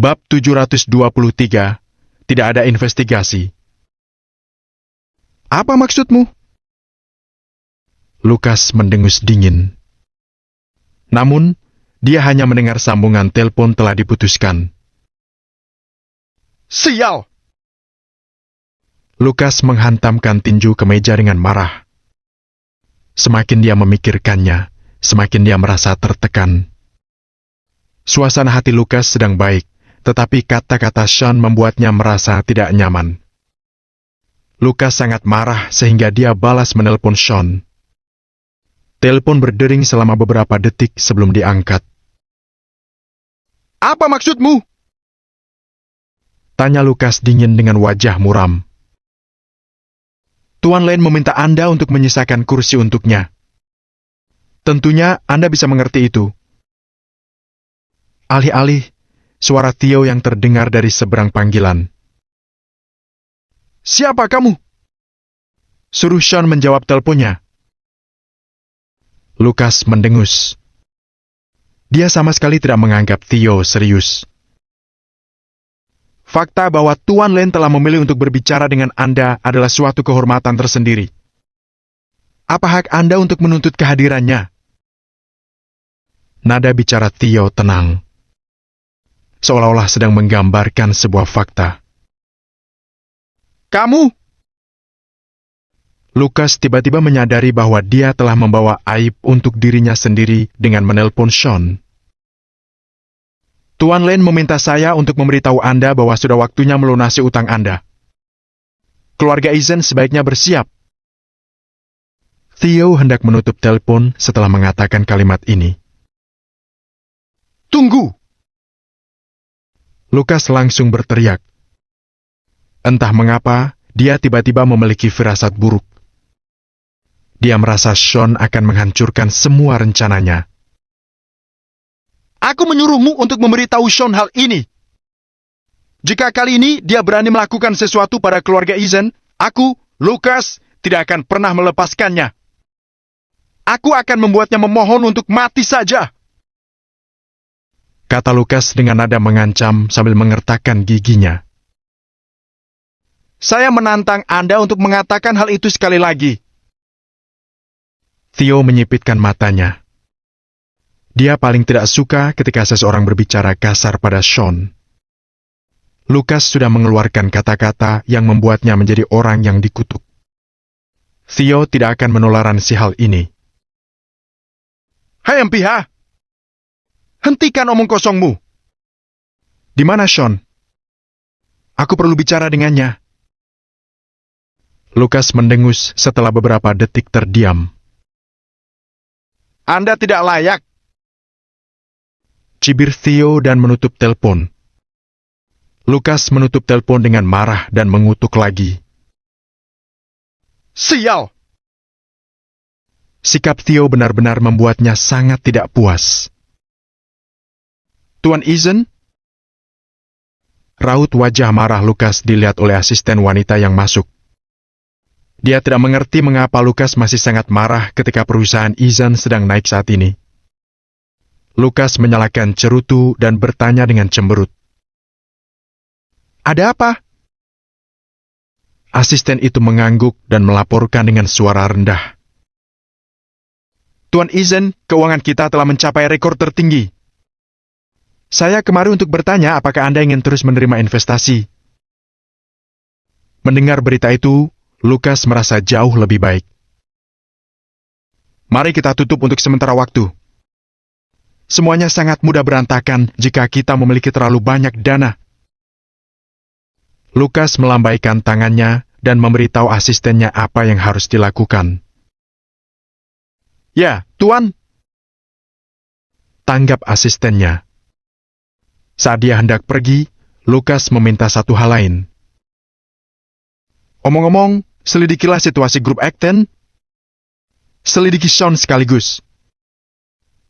Bab 723, tidak ada investigasi. Apa maksudmu? Lukas mendengus dingin. Namun, dia hanya mendengar sambungan telepon telah diputuskan. Sial! Lukas menghantamkan tinju ke meja dengan marah. Semakin dia memikirkannya, semakin dia merasa tertekan. Suasana hati Lukas sedang baik, tetapi kata-kata Sean membuatnya merasa tidak nyaman. Lukas sangat marah sehingga dia balas menelpon Sean. Telepon berdering selama beberapa detik sebelum diangkat. Apa maksudmu? Tanya Lukas dingin dengan wajah muram. Tuan Lane meminta Anda untuk menyisakan kursi untuknya. Tentunya Anda bisa mengerti itu. Alih-alih, suara Theo yang terdengar dari seberang panggilan. Siapa kamu? Suruh Sean menjawab teleponnya. Lukas mendengus. Dia sama sekali tidak menganggap Theo serius. Fakta bahwa Tuan Lane telah memilih untuk berbicara dengan Anda adalah suatu kehormatan tersendiri. Apa hak Anda untuk menuntut kehadirannya? Nada bicara Theo tenang, seolah-olah sedang menggambarkan sebuah fakta. Kamu? Lukas tiba-tiba menyadari bahwa dia telah membawa aib untuk dirinya sendiri dengan menelpon Sean. Tuan Lane meminta saya untuk memberitahu Anda bahwa sudah waktunya melunasi utang Anda. Keluarga Eisen sebaiknya bersiap. Theo hendak menutup telepon setelah mengatakan kalimat ini. Tunggu! Lukas langsung berteriak. Entah mengapa, dia tiba-tiba memiliki firasat buruk. Dia merasa Sean akan menghancurkan semua rencananya. Aku menyuruhmu untuk memberitahu Sean hal ini. Jika kali ini dia berani melakukan sesuatu pada keluarga Eisen, aku, Lukas, tidak akan pernah melepaskannya. Aku akan membuatnya memohon untuk mati saja. Kata Lukas dengan nada mengancam sambil mengertakkan giginya. Saya menantang Anda untuk mengatakan hal itu sekali lagi. Theo menyipitkan matanya. Dia paling tidak suka ketika seseorang berbicara kasar pada Sean. Lukas sudah mengeluarkan kata-kata yang membuatnya menjadi orang yang dikutuk. Theo tidak akan menoleransi hal ini. Hai MPH! Hentikan omong kosongmu. Di mana Sean? Aku perlu bicara dengannya. Lukas mendengus setelah beberapa detik terdiam. Anda tidak layak. Cibir Theo dan menutup telepon. Lukas menutup telepon dengan marah dan mengutuk lagi. Sial! Sikap Theo benar-benar membuatnya sangat tidak puas. Tuan Eisen? Raut wajah marah Lukas dilihat oleh asisten wanita yang masuk. Dia tidak mengerti mengapa Lukas masih sangat marah ketika perusahaan Eisen sedang naik saat ini. Lukas menyalakan cerutu dan bertanya dengan cemberut. Ada apa? Asisten itu mengangguk dan melaporkan dengan suara rendah. Tuan Eisen, keuangan kita telah mencapai rekor tertinggi. Saya kemari untuk bertanya apakah Anda ingin terus menerima investasi. Mendengar berita itu, Lukas merasa jauh lebih baik. Mari kita tutup untuk sementara waktu. Semuanya sangat mudah berantakan jika kita memiliki terlalu banyak dana. Lukas melambaikan tangannya dan memberitahu asistennya apa yang harus dilakukan. Ya, Tuan. Tanggap asistennya. Saat dia hendak pergi, Lukas meminta satu hal lain. Omong-omong, selidikilah situasi grup Acton. Selidiki Sean sekaligus.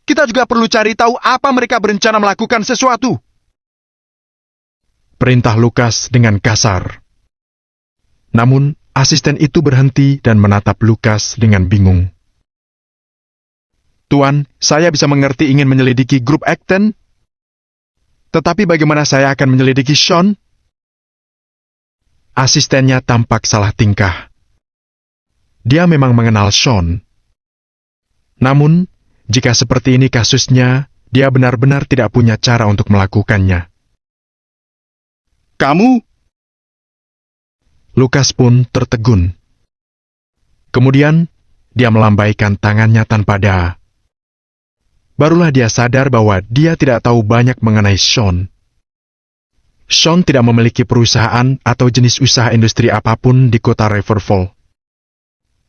Kita juga perlu cari tahu apa mereka berencana melakukan sesuatu. Perintah Lukas dengan kasar. Namun, asisten itu berhenti dan menatap Lukas dengan bingung. Tuan, saya bisa mengerti ingin menyelidiki grup Acton. Tetapi bagaimana saya akan menyelidiki Sean? Asistennya tampak salah tingkah. Dia memang mengenal Sean. Namun, jika seperti ini kasusnya, dia benar-benar tidak punya cara untuk melakukannya. Kamu? Lukas pun tertegun. Kemudian, dia melambaikan tangannya tanpa daya. Barulah dia sadar bahwa dia tidak tahu banyak mengenai Sean. Sean tidak memiliki perusahaan atau jenis usaha industri apapun di kota Riverfall.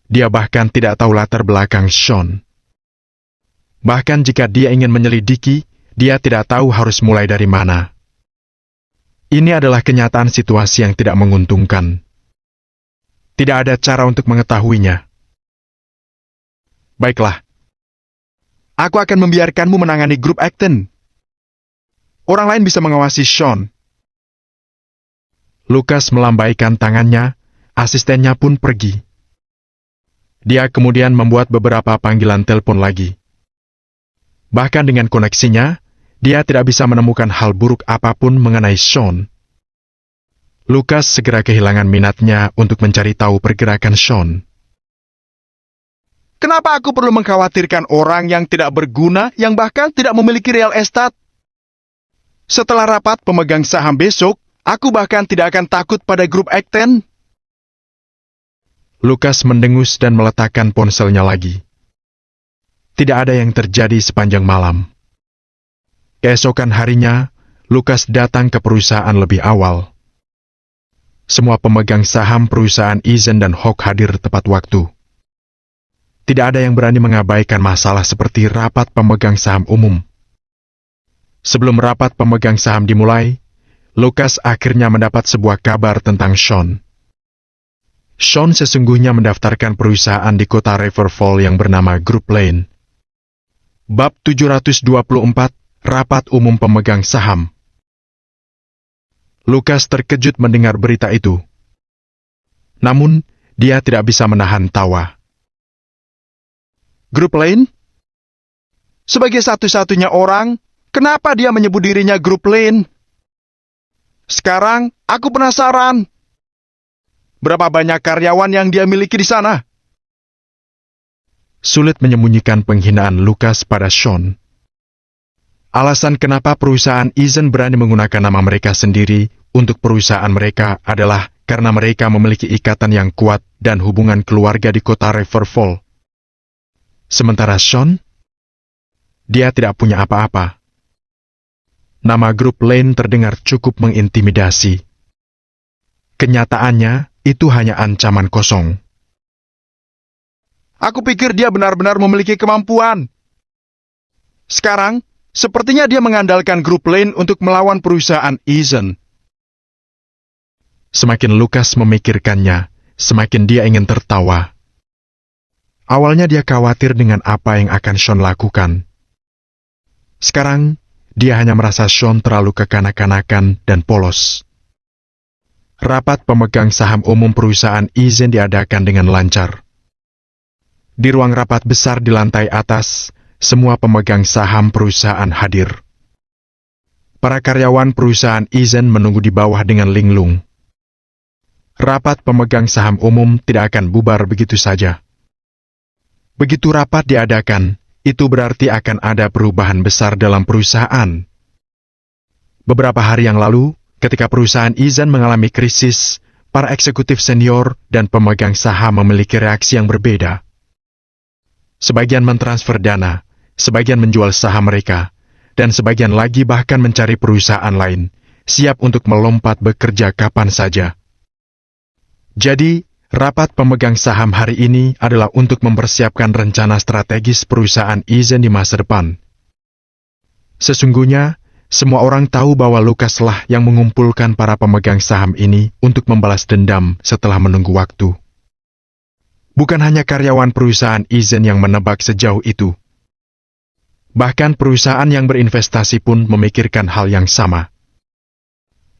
Dia bahkan tidak tahu latar belakang Sean. Bahkan jika dia ingin menyelidiki, dia tidak tahu harus mulai dari mana. Ini adalah kenyataan situasi yang tidak menguntungkan. Tidak ada cara untuk mengetahuinya. Baiklah. Aku akan membiarkanmu menangani grup Acton. Orang lain bisa mengawasi Sean. Lukas melambaikan tangannya, asistennya pun pergi. Dia kemudian membuat beberapa panggilan telepon lagi. Bahkan dengan koneksinya, dia tidak bisa menemukan hal buruk apapun mengenai Sean. Lukas segera kehilangan minatnya untuk mencari tahu pergerakan Sean. Kenapa aku perlu mengkhawatirkan orang yang tidak berguna, yang bahkan tidak memiliki real estate? Setelah rapat pemegang saham besok, aku bahkan tidak akan takut pada grup Acton. Lukas mendengus dan meletakkan ponselnya lagi. Tidak ada yang terjadi sepanjang malam. Keesokan harinya, Lukas datang ke perusahaan lebih awal. Semua pemegang saham perusahaan Eisen dan Hawk hadir tepat waktu. Tidak ada yang berani mengabaikan masalah seperti rapat pemegang saham umum. Sebelum rapat pemegang saham dimulai, Lukas akhirnya mendapat sebuah kabar tentang Sean. Sean sesungguhnya mendaftarkan perusahaan di kota Riverfall yang bernama Group Lane. Bab 724, Rapat Umum Pemegang Saham. Lukas terkejut mendengar berita itu. Namun, dia tidak bisa menahan tawa. Group Lane? Sebagai satu-satunya orang, kenapa dia menyebut dirinya Group Lane? Sekarang, aku penasaran. Berapa banyak karyawan yang dia miliki di sana? Sulit menyembunyikan penghinaan Lukas pada Sean. Alasan kenapa perusahaan Eisen berani menggunakan nama mereka sendiri untuk perusahaan mereka adalah karena mereka memiliki ikatan yang kuat dan hubungan keluarga di kota Riverfall. Sementara Sean, dia tidak punya apa-apa. Nama grup Lane terdengar cukup mengintimidasi. Kenyataannya, itu hanya ancaman kosong. Aku pikir dia benar-benar memiliki kemampuan. Sekarang, sepertinya dia mengandalkan grup Lane untuk melawan perusahaan Eisen. Semakin Lukas memikirkannya, semakin dia ingin tertawa. Awalnya dia khawatir dengan apa yang akan Sean lakukan. Sekarang, dia hanya merasa Sean terlalu kekanak-kanakan dan polos. Rapat pemegang saham umum perusahaan Eisen diadakan dengan lancar. Di ruang rapat besar di lantai atas, semua pemegang saham perusahaan hadir. Para karyawan perusahaan Eisen menunggu di bawah dengan linglung. Rapat pemegang saham umum tidak akan bubar begitu saja. Begitu rapat diadakan, itu berarti akan ada perubahan besar dalam perusahaan. Beberapa hari yang lalu, ketika perusahaan Eisen mengalami krisis, para eksekutif senior dan pemegang saham memiliki reaksi yang berbeda. Sebagian mentransfer dana, sebagian menjual saham mereka, dan sebagian lagi bahkan mencari perusahaan lain, siap untuk melompat bekerja kapan saja. Jadi, rapat pemegang saham hari ini adalah untuk mempersiapkan rencana strategis perusahaan Eisen di masa depan. Sesungguhnya, semua orang tahu bahwa Lukaslah yang mengumpulkan para pemegang saham ini untuk membalas dendam setelah menunggu waktu. Bukan hanya karyawan perusahaan Eisen yang menebak sejauh itu. Bahkan perusahaan yang berinvestasi pun memikirkan hal yang sama.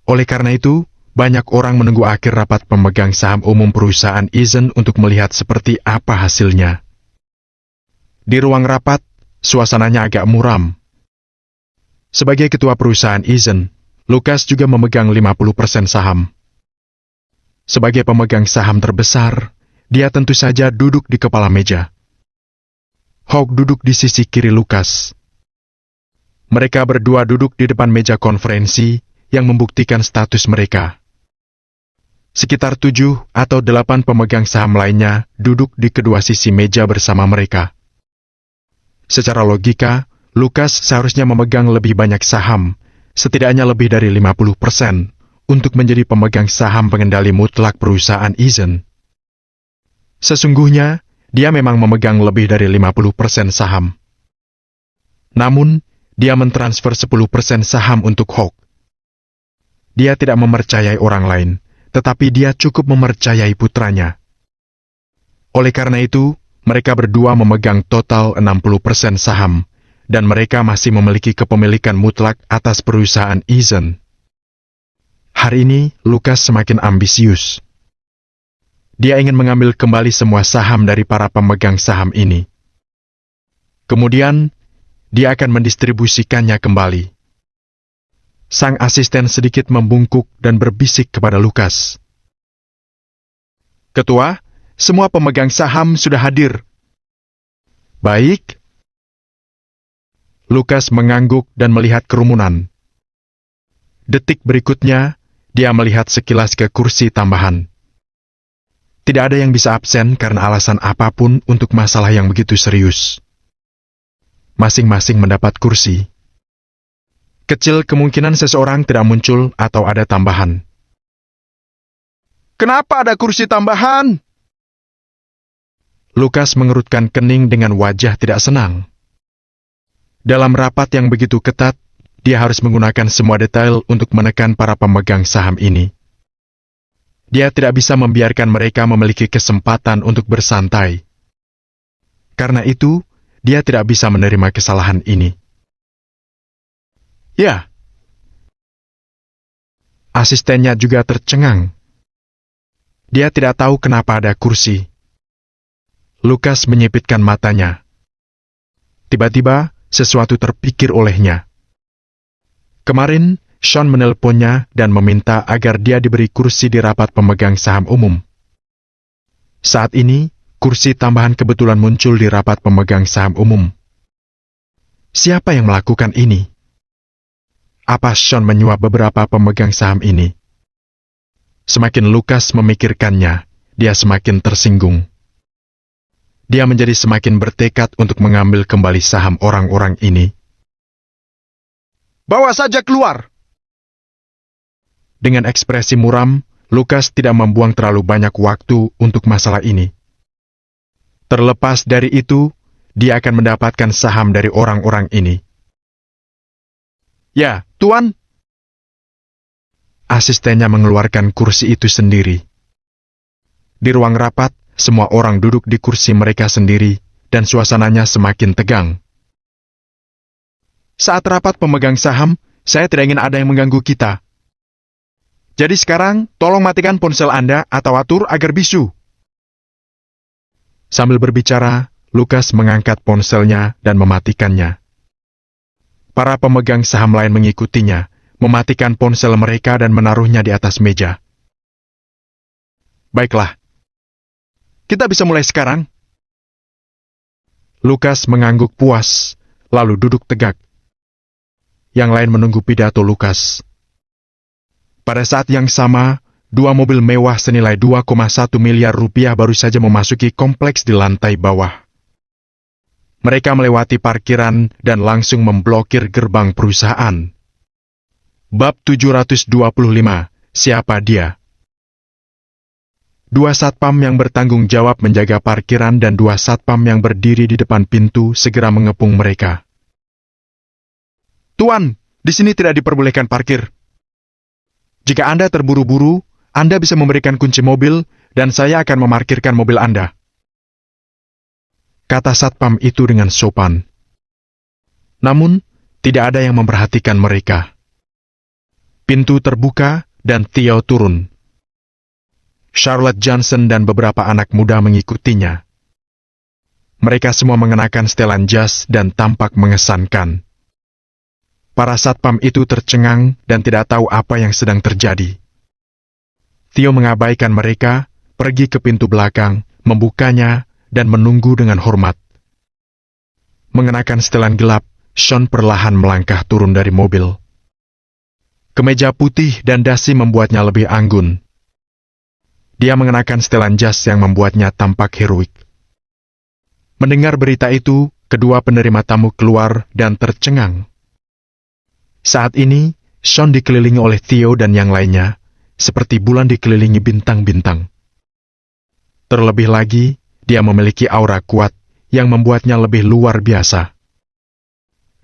Oleh karena itu, banyak orang menunggu akhir rapat pemegang saham umum perusahaan Eisen untuk melihat seperti apa hasilnya. Di ruang rapat, suasananya agak muram. Sebagai ketua perusahaan Eason, Lucas juga memegang 50% saham. Sebagai pemegang saham terbesar, dia tentu saja duduk di kepala meja. Hawk duduk di sisi kiri Lucas. Mereka berdua duduk di depan meja konferensi yang membuktikan status mereka. Sekitar 7 atau 8 pemegang saham lainnya duduk di kedua sisi meja bersama mereka. Secara logika, Lucas seharusnya memegang lebih banyak saham, setidaknya lebih dari 50%, untuk menjadi pemegang saham pengendali mutlak perusahaan Eason. Sesungguhnya, dia memang memegang lebih dari 50% saham. Namun, dia mentransfer 10% saham untuk Hawk. Dia tidak mempercayai orang lain, tetapi dia cukup mempercayai putranya. Oleh karena itu, mereka berdua memegang total 60% saham, dan mereka masih memiliki kepemilikan mutlak atas perusahaan Eason. Hari ini, Lucas semakin ambisius. Dia ingin mengambil kembali semua saham dari para pemegang saham ini. Kemudian, dia akan mendistribusikannya kembali. Sang asisten sedikit membungkuk dan berbisik kepada Lucas. "Ketua, semua pemegang saham sudah hadir." "Baik." Lucas mengangguk dan melihat kerumunan. Detik berikutnya, dia melihat sekilas ke kursi tambahan. Tidak ada yang bisa absen karena alasan apapun untuk masalah yang begitu serius. Masing-masing mendapat kursi. Kecil kemungkinan seseorang tidak muncul atau ada tambahan. "Kenapa ada kursi tambahan?" Lucas mengerutkan kening dengan wajah tidak senang. Dalam rapat yang begitu ketat, dia harus menggunakan semua detail untuk menekan para pemegang saham ini. Dia tidak bisa membiarkan mereka memiliki kesempatan untuk bersantai. Karena itu, dia tidak bisa menerima kesalahan ini. "Ya." Asistennya juga tercengang. Dia tidak tahu kenapa ada kursi. Lucas menyipitkan matanya. Tiba-tiba, sesuatu terpikir olehnya. Kemarin, Sean menelponnya dan meminta agar dia diberi kursi di rapat pemegang saham umum. Saat ini, kursi tambahan kebetulan muncul di rapat pemegang saham umum. Siapa yang melakukan ini? Apa Sean menyuap beberapa pemegang saham ini? Semakin Lucas memikirkannya, dia semakin tersinggung. Dia menjadi semakin bertekad untuk mengambil kembali saham orang-orang ini. "Bawa saja keluar!" Dengan ekspresi muram, Lucas tidak membuang terlalu banyak waktu untuk masalah ini. Terlepas dari itu, dia akan mendapatkan saham dari orang-orang ini. "Ya, Tuan." Asistennya mengeluarkan kursi itu sendiri. Di ruang rapat, semua orang duduk di kursi mereka sendiri, dan suasananya semakin tegang. "Saat rapat pemegang saham, saya tidak ingin ada yang mengganggu kita. Jadi sekarang, tolong matikan ponsel Anda atau atur agar bisu." Sambil berbicara, Lucas mengangkat ponselnya dan mematikannya. Para pemegang saham lain mengikutinya, mematikan ponsel mereka dan menaruhnya di atas meja. "Baiklah. Kita bisa mulai sekarang." Lucas mengangguk puas, lalu duduk tegak. Yang lain menunggu pidato Lucas. Pada saat yang sama, 2 mobil mewah senilai 2,1 miliar rupiah baru saja memasuki kompleks di lantai bawah. Mereka melewati parkiran dan langsung memblokir gerbang perusahaan. Bab 725, siapa dia? 2 satpam yang bertanggung jawab menjaga parkiran dan 2 satpam yang berdiri di depan pintu segera mengepung mereka. "Tuan, di sini tidak diperbolehkan parkir. Jika Anda terburu-buru, Anda bisa memberikan kunci mobil dan saya akan memarkirkan mobil Anda," kata satpam itu dengan sopan. Namun, tidak ada yang memperhatikan mereka. Pintu terbuka dan Theo turun. Charlotte Johnson dan beberapa anak muda mengikutinya. Mereka semua mengenakan setelan jas dan tampak mengesankan. Para satpam itu tercengang dan tidak tahu apa yang sedang terjadi. Theo mengabaikan mereka, pergi ke pintu belakang, membukanya, dan menunggu dengan hormat. Mengenakan setelan gelap, Sean perlahan melangkah turun dari mobil. Kemeja putih dan dasi membuatnya lebih anggun. Dia mengenakan setelan jas yang membuatnya tampak heroik. Mendengar berita itu, kedua penerima tamu keluar dan tercengang. Saat ini, Sean dikelilingi oleh Theo dan yang lainnya, seperti bulan dikelilingi bintang-bintang. Terlebih lagi, dia memiliki aura kuat yang membuatnya lebih luar biasa.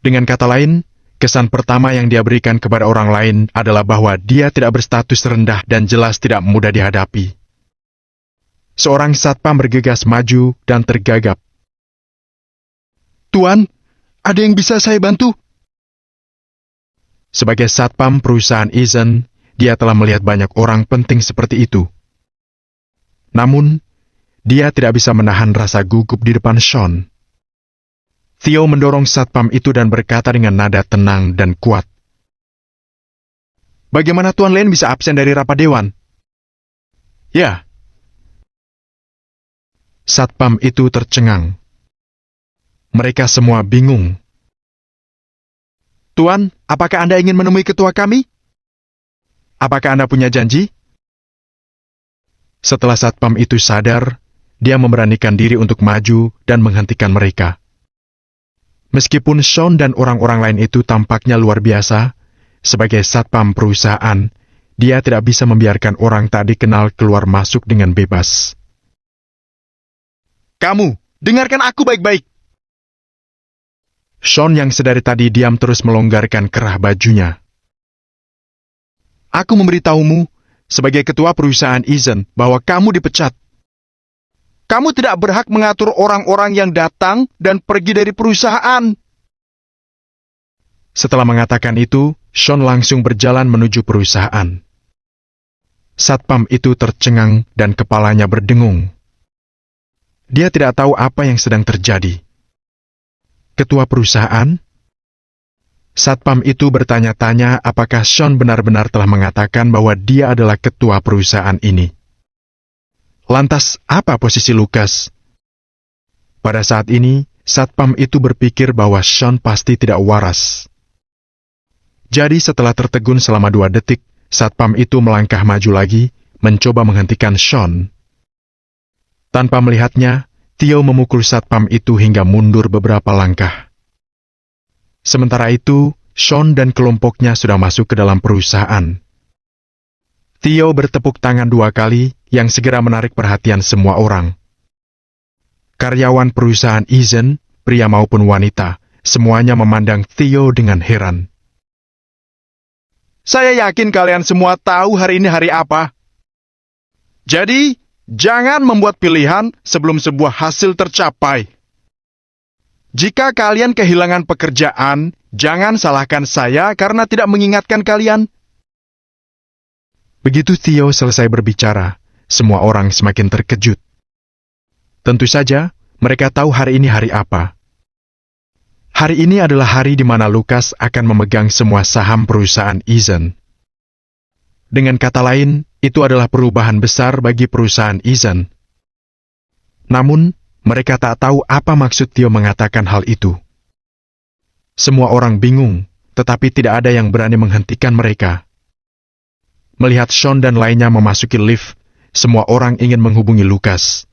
Dengan kata lain, kesan pertama yang dia berikan kepada orang lain adalah bahwa dia tidak berstatus rendah dan jelas tidak mudah dihadapi. Seorang satpam bergegas maju dan tergagap. "Tuan, ada yang bisa saya bantu?" Sebagai satpam perusahaan Eason, dia telah melihat banyak orang penting seperti itu. Namun, dia tidak bisa menahan rasa gugup di depan Sean. Theo mendorong satpam itu dan berkata dengan nada tenang dan kuat. "Bagaimana Tuan Lane bisa absen dari rapat dewan?" "Ya." Satpam itu tercengang. Mereka semua bingung. "Tuan, apakah Anda ingin menemui ketua kami? Apakah Anda punya janji?" Setelah satpam itu sadar, dia memberanikan diri untuk maju dan menghentikan mereka. Meskipun Sean dan orang-orang lain itu tampaknya luar biasa, sebagai satpam perusahaan, dia tidak bisa membiarkan orang tak dikenal keluar masuk dengan bebas. "Kamu, dengarkan aku baik-baik." Sean yang sedari tadi diam terus melonggarkan kerah bajunya. "Aku memberitahumu, sebagai ketua perusahaan Eason, bahwa kamu dipecat. Kamu tidak berhak mengatur orang-orang yang datang dan pergi dari perusahaan." Setelah mengatakan itu, Sean langsung berjalan menuju perusahaan. Satpam itu tercengang dan kepalanya berdengung. Dia tidak tahu apa yang sedang terjadi. Ketua perusahaan? Satpam itu bertanya-tanya apakah Sean benar-benar telah mengatakan bahwa dia adalah ketua perusahaan ini. Lantas, apa posisi Lucas? Pada saat ini, satpam itu berpikir bahwa Sean pasti tidak waras. Jadi setelah tertegun selama 2 detik, satpam itu melangkah maju lagi, mencoba menghentikan Sean. Tanpa melihatnya, Theo memukul satpam itu hingga mundur beberapa langkah. Sementara itu, Sean dan kelompoknya sudah masuk ke dalam perusahaan. Theo bertepuk tangan 2 kali yang segera menarik perhatian semua orang. Karyawan perusahaan Eason, pria maupun wanita, semuanya memandang Theo dengan heran. "Saya yakin kalian semua tahu hari ini hari apa. Jadi, jangan membuat pilihan sebelum sebuah hasil tercapai. Jika kalian kehilangan pekerjaan, jangan salahkan saya karena tidak mengingatkan kalian." Begitu Theo selesai berbicara, semua orang semakin terkejut. Tentu saja, mereka tahu hari ini hari apa. Hari ini adalah hari di mana Lucas akan memegang semua saham perusahaan Eason. Dengan kata lain, itu adalah perubahan besar bagi perusahaan Eason. Namun, mereka tak tahu apa maksud Theo mengatakan hal itu. Semua orang bingung, tetapi tidak ada yang berani menghentikan mereka. Melihat Sean dan lainnya memasuki lift, semua orang ingin menghubungi Lucas.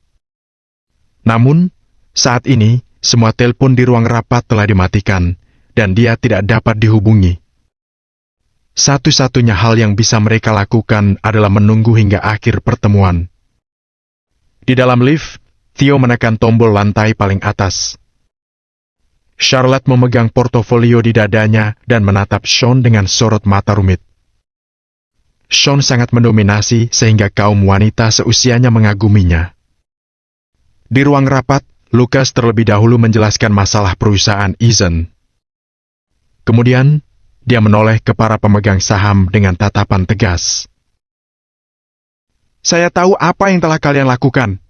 Namun, saat ini, semua telepon di ruang rapat telah dimatikan, dan dia tidak dapat dihubungi. Satu-satunya hal yang bisa mereka lakukan adalah menunggu hingga akhir pertemuan. Di dalam lift, Theo menekan tombol lantai paling atas. Charlotte memegang portofolio di dadanya dan menatap Sean dengan sorot mata rumit. Sean sangat mendominasi sehingga kaum wanita seusianya mengaguminya. Di ruang rapat, Lucas terlebih dahulu menjelaskan masalah perusahaan Eason. Kemudian, dia menoleh ke para pemegang saham dengan tatapan tegas. "Saya tahu apa yang telah kalian lakukan."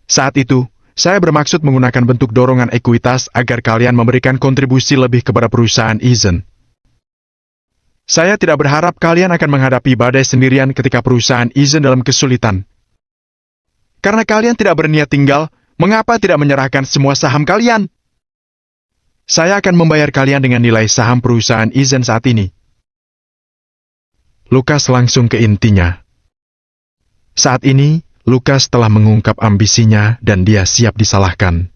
Saat itu, Saya bermaksud menggunakan bentuk dorongan ekuitas agar kalian memberikan kontribusi lebih kepada perusahaan Eason. Saya tidak berharap kalian akan menghadapi badai sendirian ketika perusahaan Eason dalam kesulitan. Karena kalian tidak berniat tinggal, mengapa tidak menyerahkan semua saham kalian? Saya akan membayar kalian dengan nilai saham perusahaan Eason saat ini. Lukas langsung ke intinya. Saat ini, Lukas telah mengungkap ambisinya dan dia siap disalahkan.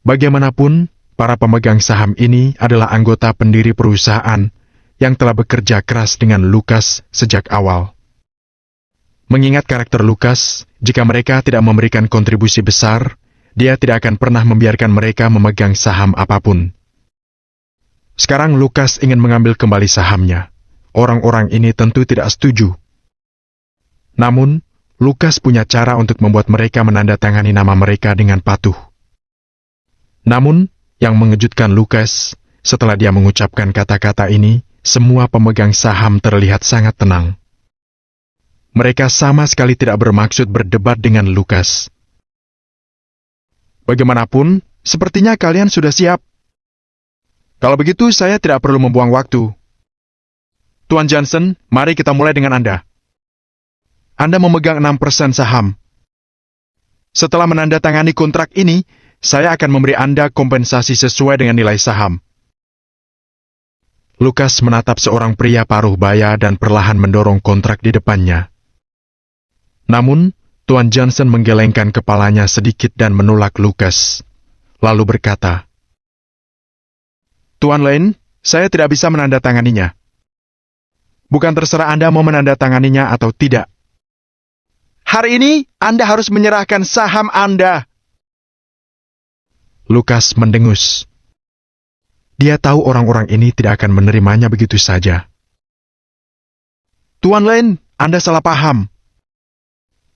Bagaimanapun, para pemegang saham ini adalah anggota pendiri perusahaan yang telah bekerja keras dengan Lukas sejak awal. Mengingat karakter Lukas, jika mereka tidak memberikan kontribusi besar, dia tidak akan pernah membiarkan mereka memegang saham apapun. Sekarang Lukas ingin mengambil kembali sahamnya. Orang-orang ini tentu tidak setuju. Namun, Lukas punya cara untuk membuat mereka menandatangani nama mereka dengan patuh. Namun, yang mengejutkan Lukas, setelah dia mengucapkan kata-kata ini, semua pemegang saham terlihat sangat tenang. Mereka sama sekali tidak bermaksud berdebat dengan Lukas. Bagaimanapun, sepertinya kalian sudah siap. Kalau begitu, saya tidak perlu membuang waktu. Tuan Johnson, mari kita mulai dengan Anda. Anda memegang 6% saham. Setelah menandatangani kontrak ini, saya akan memberi Anda kompensasi sesuai dengan nilai saham. Lukas menatap seorang pria paruh baya dan perlahan mendorong kontrak di depannya. Namun, Tuan Johnson menggelengkan kepalanya sedikit dan menolak Lukas, lalu berkata, Tuan Lane, saya tidak bisa menandatanganinya. Bukan terserah Anda mau menandatanganinya atau tidak. Hari ini, Anda harus menyerahkan saham Anda. Lukas mendengus. Dia tahu orang-orang ini tidak akan menerimanya begitu saja. Tuan Lane, Anda salah paham.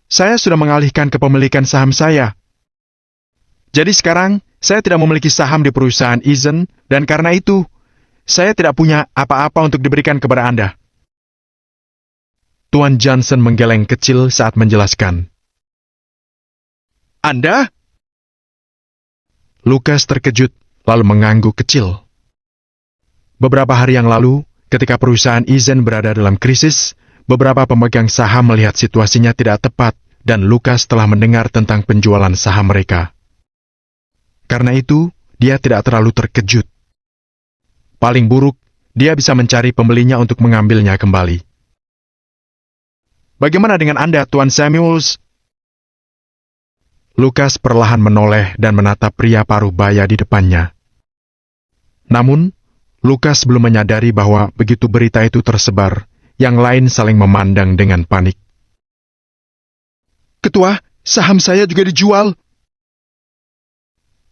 Saya sudah mengalihkan kepemilikan saham saya. Jadi sekarang, saya tidak memiliki saham di perusahaan Eason, dan karena itu, saya tidak punya apa-apa untuk diberikan kepada Anda. Tuan Johnson menggeleng kecil saat menjelaskan. Anda? Lukas terkejut, lalu mengangguk kecil. Beberapa hari yang lalu, ketika perusahaan Eason berada dalam krisis, beberapa pemegang saham melihat situasinya tidak tepat, dan Lukas telah mendengar tentang penjualan saham mereka. Karena itu, dia tidak terlalu terkejut. Paling buruk, dia bisa mencari pembelinya untuk mengambilnya kembali. Bagaimana dengan Anda, Tuan Samuels? Lukas perlahan menoleh dan menatap pria paruh baya di depannya. Namun, Lukas belum menyadari bahwa begitu berita itu tersebar, yang lain saling memandang dengan panik. Ketua, saham saya juga dijual.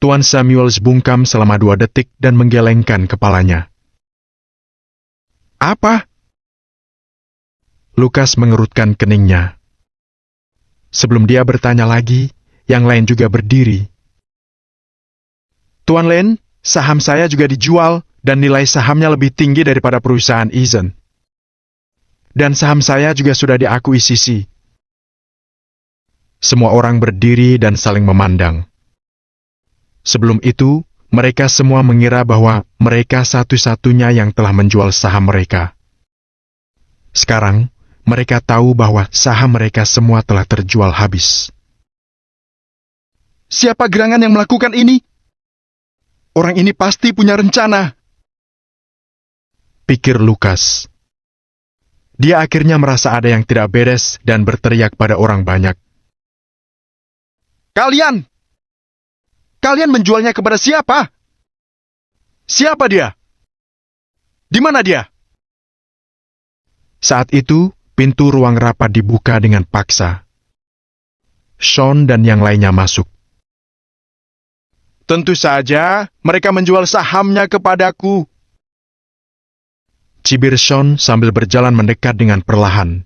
Tuan Samuels bungkam selama 2 detik dan menggelengkan kepalanya. Apa? Lukas mengerutkan keningnya. Sebelum dia bertanya lagi, yang lain juga berdiri. Tuan Lane, saham saya juga dijual dan nilai sahamnya lebih tinggi daripada perusahaan Eason. Dan saham saya juga sudah diakuisisi. Semua orang berdiri dan saling memandang. Sebelum itu, mereka semua mengira bahwa mereka satu-satunya yang telah menjual saham mereka. Sekarang, mereka tahu bahwa saham mereka semua telah terjual habis. Siapa gerangan yang melakukan ini? Orang ini pasti punya rencana. Pikir Lukas. Dia akhirnya merasa ada yang tidak beres dan berteriak pada orang banyak. Kalian! Kalian menjualnya kepada siapa? Siapa dia? Di mana dia? Saat itu, pintu ruang rapat dibuka dengan paksa. Sean dan yang lainnya masuk. Tentu saja, mereka menjual sahamnya kepadaku. Cibir Sean sambil berjalan mendekat dengan perlahan.